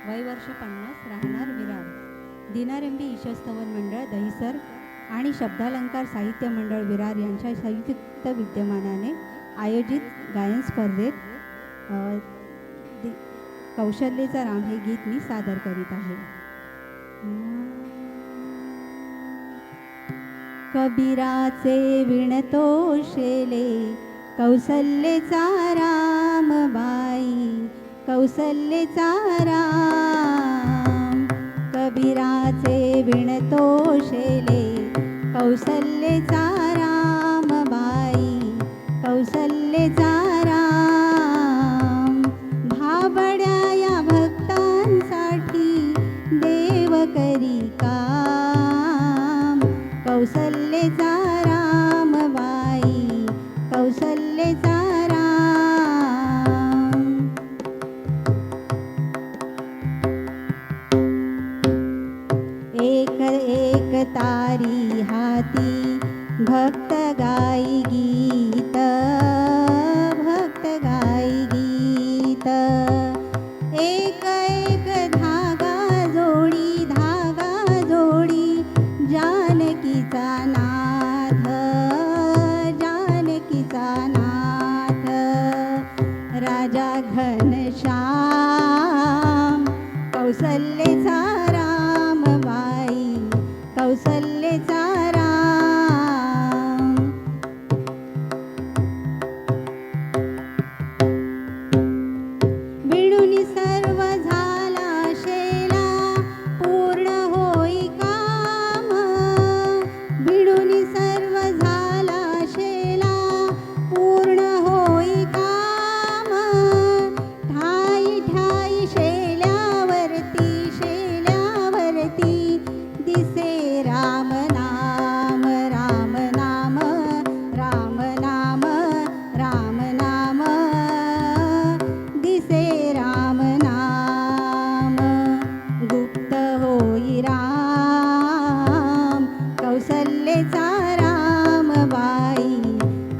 वय वर्ष 50, राहणार विरार. दिनारंभी ईशस्तवन मंडळ दहिसर आणि शब्दालंकार साहित्य मंडळ विरार यांच्या संयुक्त विद्यमानाने आयोजित गायन स्पर्धेत कौशल्येचा राम हे गीत मी सादर करीत आहे. कबीराचे विणतो शेले कौसल्येचा राम बाई, कौसल्येचा राम. कबीराचे विणतो शेले कौसल्येचा राम बाई, कौसल्येचा राम. भाबड्या या भक्तांसाठी देव करी काम, कौसल्येचा राम बाई, कौसल्येचा राम. एक एक तारी हाती भक्त गाई गीत, भक्त गाई गीत. एक एक धागा जोडी, धागा जोडी जानकीचा नाथ, जानकीचा नाथ. राजा घनश्याम कौसल्येचा राम बाई, कौसल्येचा राम. विणुनी सर्व झाला शेला पूर्ण होई काम, विणुनी सर्व झाला शेला पूर्ण होई काम. ठाई ठाई शेल्यावरती, शेल्यावरती दिसे राम नाम, राम नाम, राम नाम, राम नाम. दिसे राम नाम. गुप्त होई राम, कौसल्येचा राम बाई,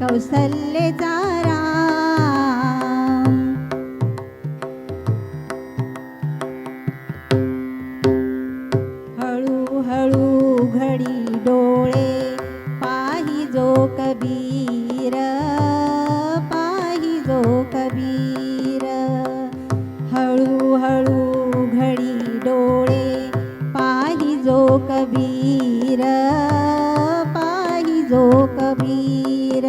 कौसल्येचा राम. हळू हळू घडी डोळे पाही जो कबीर, पाही जो कबीर. हळू हळू घडी डोळे पाही जो कबीर, पाही जो कबीर.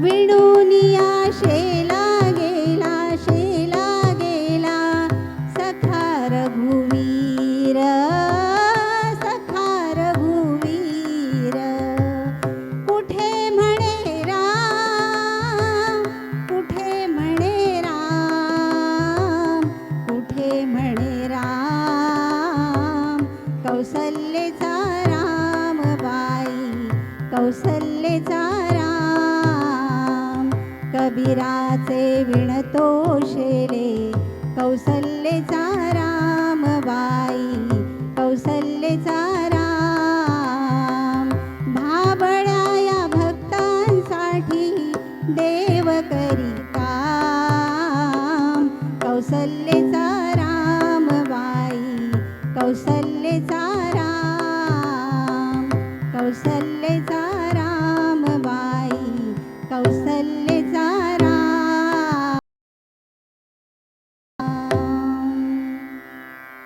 विणुनिया शेला गेला, शेला गेला सखा रघुवीर, सखा रघुवीर. कुठे म्हणे राम, कुठे म्हणे राम, कुठे म्हणे राम. कौसल्येचा राम बाई, कौसल्येचा राम. कबीराचे विणतो शेले कौसल्येचा राम बाई, कौसल्येचा राम. भाबड्या या भक्तांसाठी देव करी काम, कौसल्येचा